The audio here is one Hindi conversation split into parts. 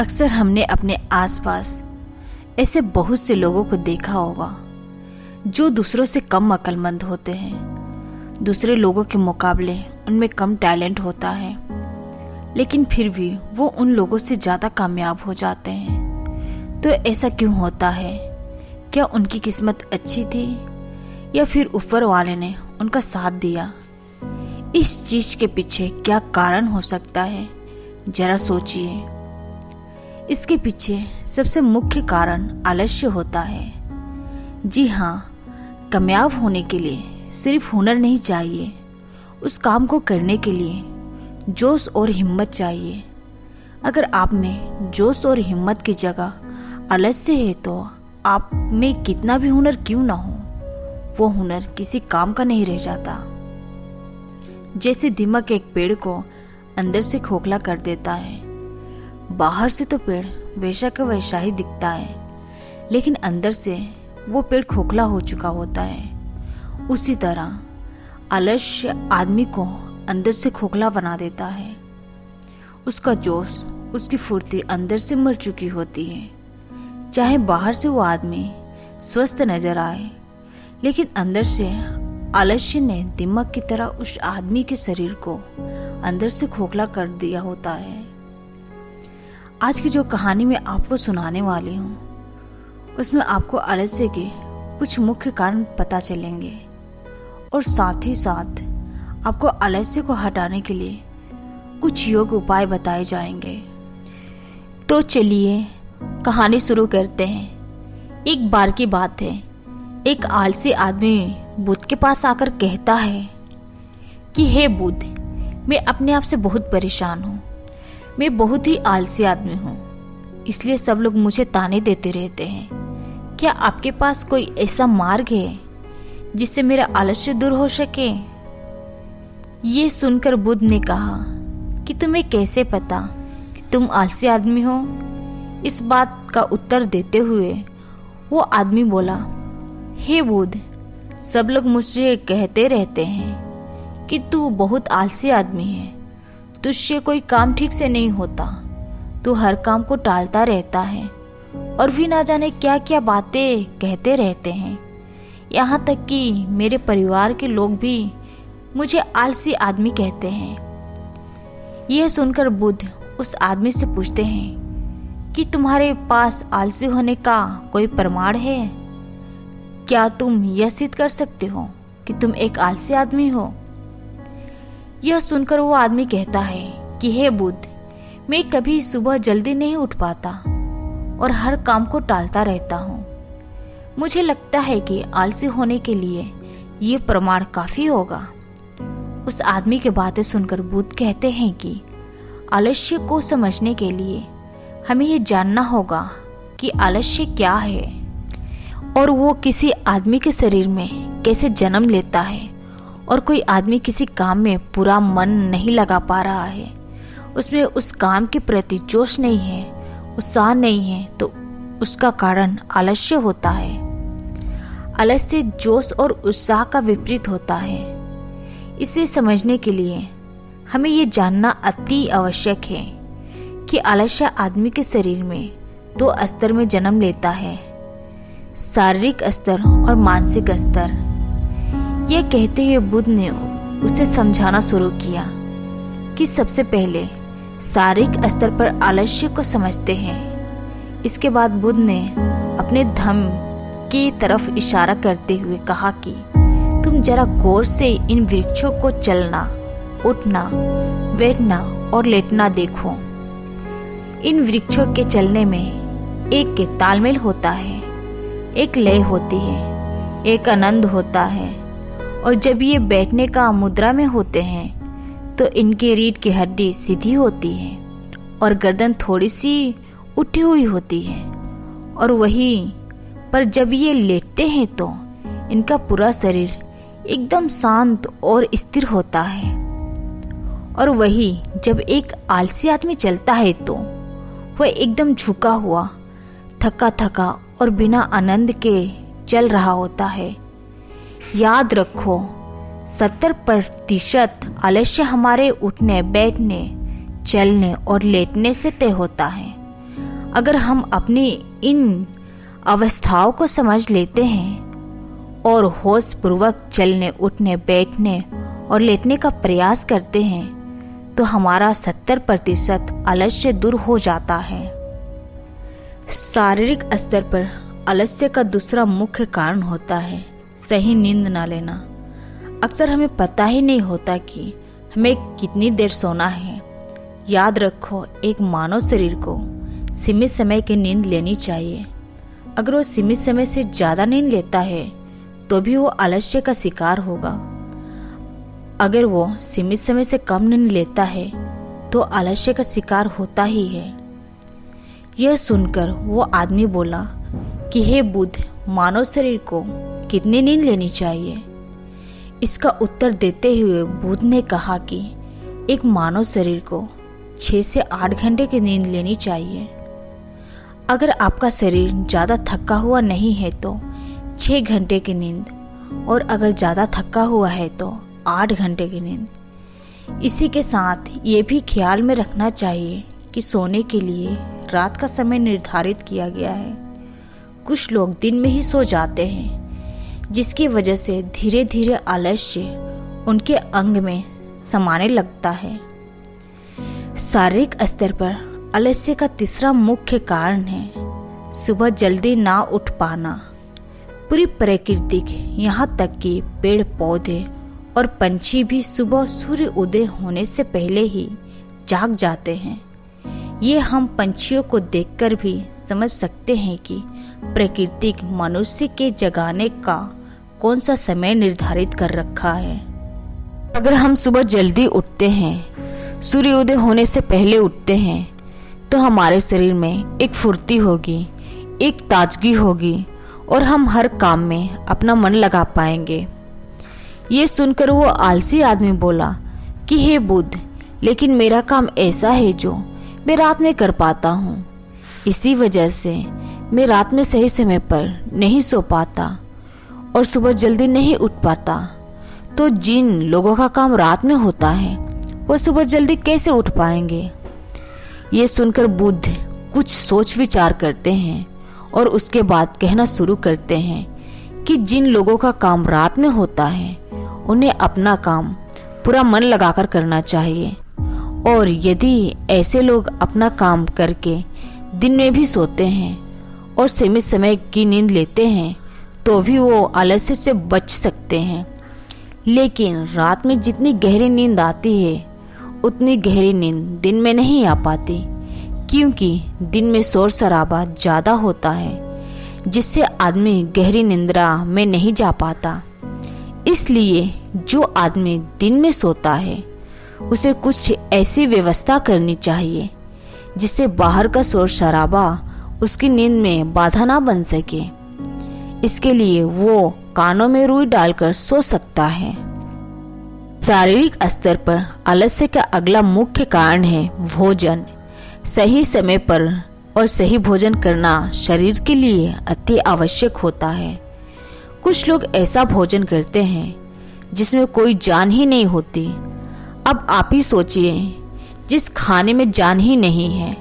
अक्सर हमने अपने आसपास ऐसे बहुत से लोगों को देखा होगा जो दूसरों से कम अक्लमंद होते हैं। दूसरे लोगों के मुकाबले उनमें कम टैलेंट होता है, लेकिन फिर भी वो उन लोगों से ज़्यादा कामयाब हो जाते हैं। तो ऐसा क्यों होता है? क्या उनकी किस्मत अच्छी थी या फिर ऊपर वाले ने उनका साथ दिया? इस चीज़ के पीछे क्या कारण हो सकता है, जरा सोचिए। इसके पीछे सबसे मुख्य कारण आलस्य होता है। जी हाँ, कामयाब होने के लिए सिर्फ हुनर नहीं चाहिए, उस काम को करने के लिए जोश और हिम्मत चाहिए। अगर आप में जोश और हिम्मत की जगह आलस्य है तो आप में कितना भी हुनर क्यों ना हो, वो हुनर किसी काम का नहीं रह जाता। जैसे दीमक एक पेड़ को अंदर से खोखला कर देता है। बाहर से तो पेड़ वैसा का वैसा ही दिखता है, लेकिन अंदर से वो पेड़ खोखला हो चुका होता है। उसी तरह आलस्य आदमी को अंदर से खोखला बना देता है। उसका जोश, उसकी फुर्ती अंदर से मर चुकी होती है। चाहे बाहर से वो आदमी स्वस्थ नजर आए, लेकिन अंदर से आलस्य ने दिमाग की तरह उस आदमी के शरीर को अंदर से खोखला कर दिया होता है। आज की जो कहानी मैं आपको सुनाने वाली हूँ, उसमें आपको आलस्य के कुछ मुख्य कारण पता चलेंगे और साथ ही साथ आपको आलस्य को हटाने के लिए कुछ योग्य उपाय बताए जाएंगे। तो चलिए कहानी शुरू करते हैं। एक बार की बात है, एक आलसी आदमी बुद्ध के पास आकर कहता है कि हे बुद्ध, मैं अपने आप से बहुत परेशान हूँ। मैं बहुत ही आलसी आदमी हूँ, इसलिए सब लोग मुझे ताने देते रहते हैं। क्या आपके पास कोई ऐसा मार्ग है जिससे मेरा आलस्य दूर हो सके? ये सुनकर बुद्ध ने कहा कि तुम्हें कैसे पता कि तुम आलसी आदमी हो? इस बात का उत्तर देते हुए वो आदमी बोला, हे बुद्ध, सब लोग मुझसे कहते रहते हैं कि तू बहुत आलसी आदमी है। तुझसे कोई काम ठीक से नहीं होता। तू हर काम को टालता रहता है और भी ना जाने क्या क्या बातें कहते रहते हैं। यहाँ तक कि मेरे परिवार के लोग भी मुझे आलसी आदमी कहते हैं। यह सुनकर बुद्ध उस आदमी से पूछते हैं कि तुम्हारे पास आलसी होने का कोई प्रमाण है? क्या तुम यह सिद्ध कर सकते हो कि तुम एक आलसी आदमी हो? यह सुनकर वो आदमी कहता है कि हे बुद्ध, मैं कभी सुबह जल्दी नहीं उठ पाता और हर काम को टालता रहता हूँ। मुझे लगता है कि आलसी होने के लिए ये प्रमाण काफी होगा। उस आदमी की बातें सुनकर बुद्ध कहते हैं कि आलस्य को समझने के लिए हमें ये जानना होगा कि आलस्य क्या है और वो किसी आदमी के शरीर में कैसे जन्म लेता है। और कोई आदमी किसी काम में पूरा मन नहीं लगा पा रहा है, उसमें उस काम के प्रति जोश नहीं है, उत्साह नहीं है, तो उसका कारण आलस्य होता है। आलस्य जोश और उत्साह का विपरीत होता है। इसे समझने के लिए हमें ये जानना अति आवश्यक है कि आलस्य आदमी के शरीर में दो स्तर में जन्म लेता है, शारीरिक स्तर और मानसिक स्तर। यह कहते हुए बुद्ध ने उसे समझाना शुरू किया कि सबसे पहले शारीरिक स्तर पर आलस्य को समझते हैं। इसके बाद बुद्ध ने अपने धम्म की तरफ इशारा करते हुए कहा कि तुम जरा गौर से इन वृक्षों को चलना, उठना, बैठना और लेटना देखो। इन वृक्षों के चलने में एक के तालमेल होता है, एक लय होती है, एक आनंद होता है। और जब ये बैठने का मुद्रा में होते हैं तो इनकी रीढ़ की हड्डी सीधी होती है और गर्दन थोड़ी सी उठी हुई होती है। और वहीं पर जब ये लेटते हैं तो इनका पूरा शरीर एकदम शांत और स्थिर होता है। और वही जब एक आलसी आदमी चलता है तो वह एकदम झुका हुआ, थका थका और बिना आनंद के चल रहा होता है। याद रखो, 70% आलस्य हमारे उठने, बैठने, चलने और लेटने से तय होता है। अगर हम अपनी इन अवस्थाओं को समझ लेते हैं और होश पूर्वक चलने, उठने, बैठने और लेटने का प्रयास करते हैं तो हमारा 70% आलस्य दूर हो जाता है। शारीरिक स्तर पर आलस्य का दूसरा मुख्य कारण होता है सही नींद ना लेना। अक्सर हमें पता ही नहीं होता कि हमें कितनी देर सोना है। याद रखो, एक मानव शरीर को सीमित समय की नींद लेनी चाहिए। अगर वो सीमित समय से ज़्यादा नींद लेता है तो भी वो आलस्य का शिकार होगा। अगर वो सीमित समय से कम नींद लेता है तो आलस्य का शिकार होता ही है। यह सुनकर वो आदमी बोला कि हे बुद्ध, मानव शरीर को कितनी नींद लेनी चाहिए? इसका उत्तर देते हुए बुद्ध ने कहा कि एक मानव शरीर को 6 से 8 घंटे की नींद लेनी चाहिए। अगर आपका शरीर ज़्यादा थका हुआ नहीं है तो 6 घंटे की नींद, और अगर ज़्यादा थका हुआ है तो 8 घंटे की नींद। इसी के साथ ये भी ख्याल में रखना चाहिए कि सोने के लिए रात का समय निर्धारित किया गया है। कुछ लोग दिन में ही सो जाते हैं, जिसकी वजह से धीरे धीरे आलस्य उनके अंग में समाने लगता है। शारीरिक स्तर पर आलस्य का तीसरा मुख्य कारण है सुबह जल्दी ना उठ पाना। पूरी प्रकृति, यहाँ तक कि पेड़ पौधे और पंछी भी सुबह सूर्य उदय होने से पहले ही जाग जाते हैं। ये हम पंछियों को देखकर भी समझ सकते हैं कि प्रकृति मनुष्य के जगाने का कौन सा समय निर्धारित कर रखा है। अगर हम सुबह जल्दी उठते हैं, सूर्योदय होने से पहले उठते हैं, तो हमारे शरीर में एक फुर्ती होगी, एक ताजगी होगी और हम हर काम में अपना मन लगा पाएंगे। ये सुनकर वो आलसी आदमी बोला कि हे बुद्ध, लेकिन मेरा काम ऐसा है जो मैं रात में कर पाता हूँ। इसी वजह से मैं रात में सही समय पर नहीं सो पाता और सुबह जल्दी नहीं उठ पाता। तो जिन लोगों का काम रात में होता है वो सुबह जल्दी कैसे उठ पाएंगे? ये सुनकर बुद्ध कुछ सोच विचार करते हैं और उसके बाद कहना शुरू करते हैं कि जिन लोगों का काम रात में होता है उन्हें अपना काम पूरा मन लगाकर करना चाहिए, और यदि ऐसे लोग अपना काम करके दिन में भी सोते हैं और सीमित समय की नींद लेते हैं तो भी वो आलस्य से बच सकते हैं। लेकिन रात में जितनी गहरी नींद आती है उतनी गहरी नींद दिन में नहीं आ पाती, क्योंकि दिन में शोर शराबा ज़्यादा होता है जिससे आदमी गहरी निंद्रा में नहीं जा पाता। इसलिए जो आदमी दिन में सोता है उसे कुछ ऐसी व्यवस्था करनी चाहिए जिससे बाहर का शोर शराबा उसकी नींद में बाधा ना बन सके। इसके लिए वो कानों में रुई डालकर सो सकता है। शारीरिक स्तर पर आलस्य का अगला मुख्य कारण है भोजन। सही समय पर और सही भोजन करना शरीर के लिए अति आवश्यक होता है। कुछ लोग ऐसा भोजन करते हैं जिसमें कोई जान ही नहीं होती। अब आप ही सोचिए, जिस खाने में जान ही नहीं है,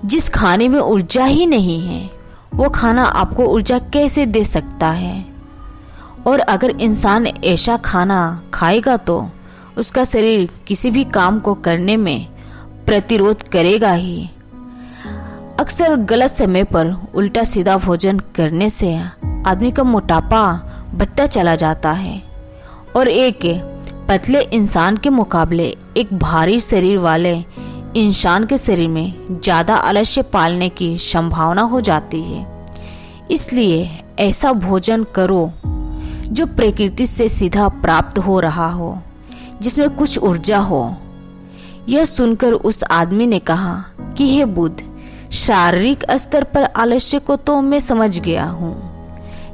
जिस खाने में ऊर्जा ही नहीं है, वो खाना आपको ऊर्जा कैसे दे सकता है? और अगर इंसान ऐसा खाना खाएगा तो उसका शरीर किसी भी काम को करने में प्रतिरोध करेगा ही। अक्सर गलत समय पर उल्टा सीधा भोजन करने से आदमी का मोटापा बढ़ता चला जाता है और एक पतले इंसान के मुकाबले एक भारी शरीर वाले इंसान के शरीर में ज़्यादा आलस्य पालने की संभावना हो जाती है। इसलिए ऐसा भोजन करो जो प्रकृति से सीधा प्राप्त हो रहा हो, जिसमें कुछ ऊर्जा हो। यह सुनकर उस आदमी ने कहा कि हे बुद्ध, शारीरिक स्तर पर आलस्य को तो मैं समझ गया हूँ,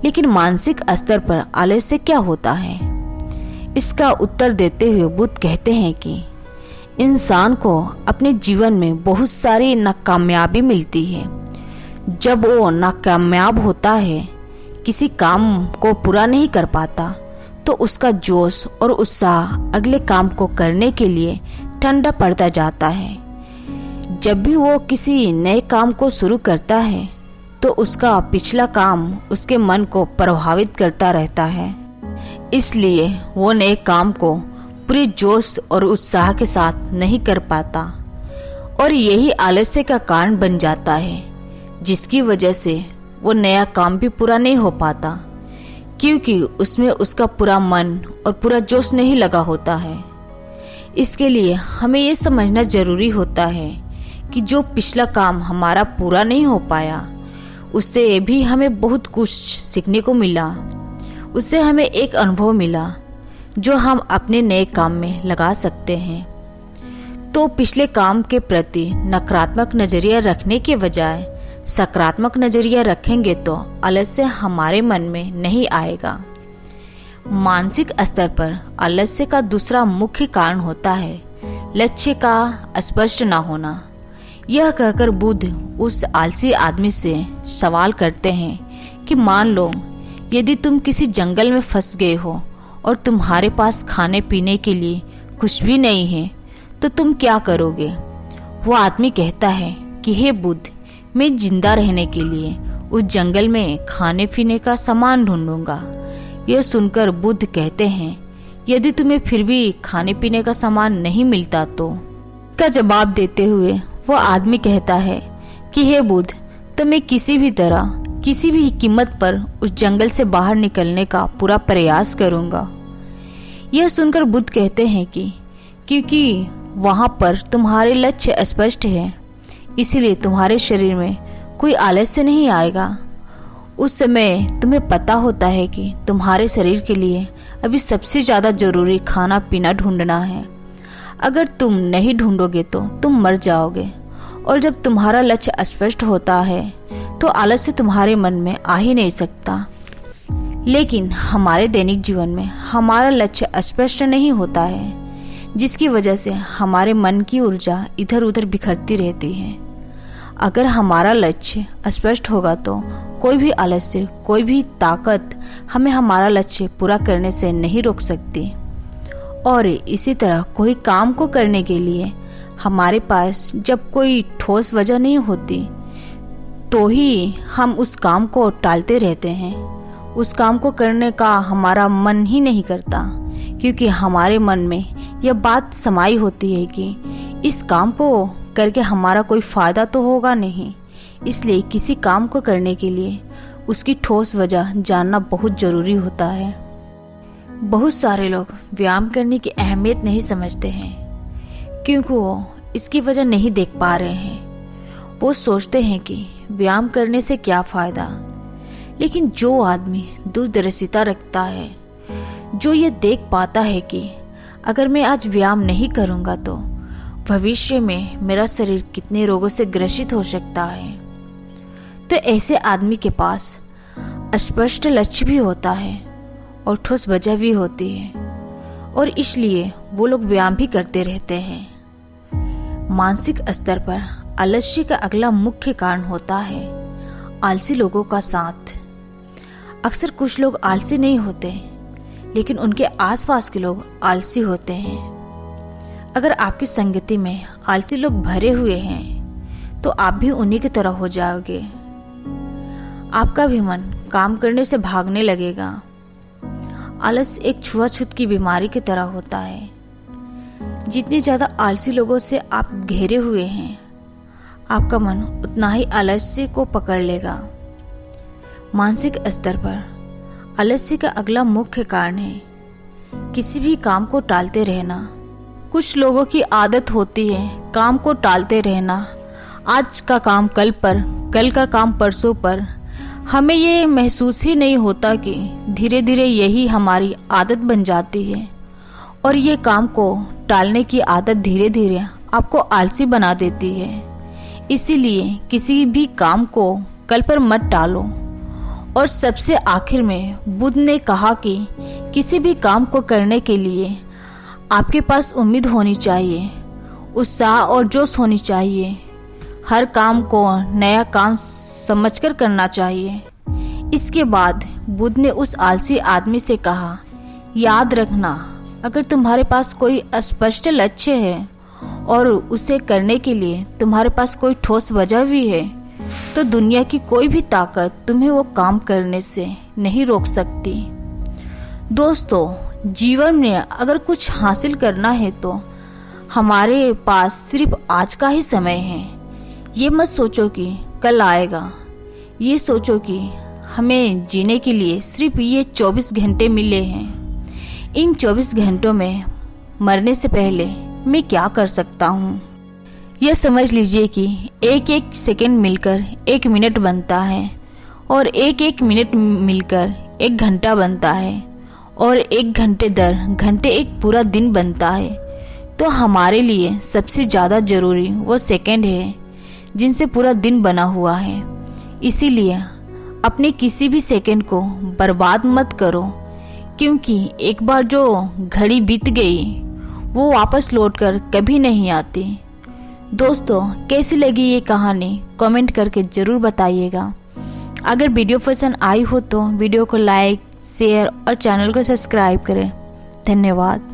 लेकिन मानसिक स्तर पर आलस्य क्या होता है? इसका उत्तर देते हुए बुद्ध कहते हैं कि इंसान को अपने जीवन में बहुत सारी नाकामयाबी मिलती है। जब वो नाकामयाब होता है, किसी काम को पूरा नहीं कर पाता, तो उसका जोश और उत्साह अगले काम को करने के लिए ठंडा पड़ता जाता है। जब भी वो किसी नए काम को शुरू करता है तो उसका पिछला काम उसके मन को प्रभावित करता रहता है, इसलिए वो नए काम को पूरे जोश और उत्साह के साथ नहीं कर पाता और यही आलस्य का कारण बन जाता है, जिसकी वजह से वो नया काम भी पूरा नहीं हो पाता क्योंकि उसमें उसका पूरा मन और पूरा जोश नहीं लगा होता है। इसके लिए हमें ये समझना ज़रूरी होता है कि जो पिछला काम हमारा पूरा नहीं हो पाया उससे भी हमें बहुत कुछ सीखने को मिला, उससे हमें एक अनुभव मिला जो हम अपने नए काम में लगा सकते हैं। तो पिछले काम के प्रति नकारात्मक नज़रिया रखने के बजाय सकारात्मक नज़रिया रखेंगे तो आलस्य हमारे मन में नहीं आएगा। मानसिक स्तर पर आलस्य का दूसरा मुख्य कारण होता है लक्ष्य का स्पष्ट न होना। यह कहकर बुद्ध उस आलसी आदमी से सवाल करते हैं कि मान लो यदि तुम किसी जंगल में फंस गए हो और तुम्हारे पास खाने पीने के लिए कुछ भी नहीं है तो तुम क्या करोगे। वो आदमी कहता है कि हे बुद्ध, मैं जिंदा रहने के लिए उस जंगल में खाने पीने का सामान ढूंढूंगा। यह सुनकर बुद्ध कहते हैं यदि तुम्हें फिर भी खाने पीने का सामान नहीं मिलता तो। इसका जवाब देते हुए वो आदमी कहता है कि हे बुद्ध, तो मैं किसी भी तरह किसी भी कीमत पर उस जंगल से बाहर निकलने का पूरा प्रयास करूंगा। यह सुनकर बुद्ध कहते हैं कि क्योंकि वहां पर तुम्हारे लक्ष्य स्पष्ट है इसीलिए तुम्हारे शरीर में कोई आलस्य नहीं आएगा। उस समय तुम्हें पता होता है कि तुम्हारे शरीर के लिए अभी सबसे ज़्यादा जरूरी खाना पीना ढूंढना है। अगर तुम नहीं ढूंढोगे तो तुम मर जाओगे और जब तुम्हारा लक्ष्य स्पष्ट होता है तो आलस्य तुम्हारे मन में आ ही नहीं सकता। लेकिन हमारे दैनिक जीवन में हमारा लक्ष्य स्पष्ट नहीं होता है, जिसकी वजह से हमारे मन की ऊर्जा इधर उधर बिखरती रहती है। अगर हमारा लक्ष्य स्पष्ट होगा तो कोई भी आलस्य, कोई भी ताकत हमें हमारा लक्ष्य पूरा करने से नहीं रोक सकती। और इसी तरह कोई काम को करने के लिए हमारे पास जब कोई ठोस वजह नहीं होती तो ही हम उस काम को टालते रहते हैं। उस काम को करने का हमारा मन ही नहीं करता क्योंकि हमारे मन में यह बात समाई होती है कि इस काम को करके हमारा कोई फ़ायदा तो होगा नहीं। इसलिए किसी काम को करने के लिए उसकी ठोस वजह जानना बहुत ज़रूरी होता है। बहुत सारे लोग व्यायाम करने की अहमियत नहीं समझते हैं क्योंकि वो इसकी वजह नहीं देख पा रहे हैं। वो सोचते हैं कि व्यायाम करने से क्या फ़ायदा। लेकिन जो आदमी दूरदर्शिता रखता है, जो ये देख पाता है कि अगर मैं आज व्यायाम नहीं करूँगा तो भविष्य में मेरा शरीर कितने रोगों से ग्रसित हो सकता है, तो ऐसे आदमी के पास स्पष्ट लक्ष्य भी होता है और ठोस वजह भी होती है और इसलिए वो लोग व्यायाम भी करते रहते हैं। मानसिक स्तर पर आलस्य का अगला मुख्य कारण होता है आलसी लोगों का साथ। अक्सर कुछ लोग आलसी नहीं होते लेकिन उनके आसपास के लोग आलसी होते हैं। अगर आपकी संगति में आलसी लोग भरे हुए हैं तो आप भी उन्हीं की तरह हो जाओगे। आपका भी मन काम करने से भागने लगेगा। आलस्य एक छुआछूत की बीमारी की तरह होता है। जितने ज़्यादा आलसी लोगों से आप घेरे हुए हैं आपका मन उतना ही आलस्य को पकड़ लेगा। मानसिक स्तर पर आलस्य का अगला मुख्य कारण है किसी भी काम को टालते रहना। कुछ लोगों की आदत होती है काम को टालते रहना। आज का काम कल पर, कल का काम परसों पर। हमें ये महसूस ही नहीं होता कि धीरे धीरे यही हमारी आदत बन जाती है और ये काम को टालने की आदत धीरे धीरे आपको आलसी बना देती है। इसीलिए किसी भी काम को कल पर मत टालो। और सबसे आखिर में बुद्ध ने कहा कि किसी भी काम को करने के लिए आपके पास उम्मीद होनी चाहिए, उत्साह और जोश होनी चाहिए। हर काम को नया काम समझकर करना चाहिए। इसके बाद बुद्ध ने उस आलसी आदमी से कहा, याद रखना, अगर तुम्हारे पास कोई स्पष्ट लक्ष्य है और उसे करने के लिए तुम्हारे पास कोई ठोस वजह भी है, तो दुनिया की कोई भी ताकत तुम्हें वो काम करने से नहीं रोक सकती। दोस्तों, जीवन में अगर कुछ हासिल करना है तो हमारे पास सिर्फ आज का ही समय है। ये मत सोचो कि कल आएगा, ये सोचो कि हमें जीने के लिए सिर्फ ये 24 घंटे मिले हैं। इन 24 घंटों में मरने से पहले मैं क्या कर सकता हूँ, यह समझ लीजिए कि एक एक सेकंड मिलकर 1 मिनट बनता है, और एक एक मिनट मिलकर 1 घंटा बनता है, और 1 घंटे दर घंटे एक पूरा दिन बनता है। तो हमारे लिए सबसे ज़्यादा ज़रूरी वो सेकंड है जिनसे पूरा दिन बना हुआ है। इसीलिए अपने किसी भी सेकंड को बर्बाद मत करो, क्योंकि एक बार जो घड़ी बीत गई वो वापस लौटकर कभी नहीं आती। दोस्तों, कैसी लगी ये कहानी कमेंट करके ज़रूर बताइएगा। अगर वीडियो पसंद आई हो तो वीडियो को लाइक, शेयर और चैनल को सब्सक्राइब करें। धन्यवाद।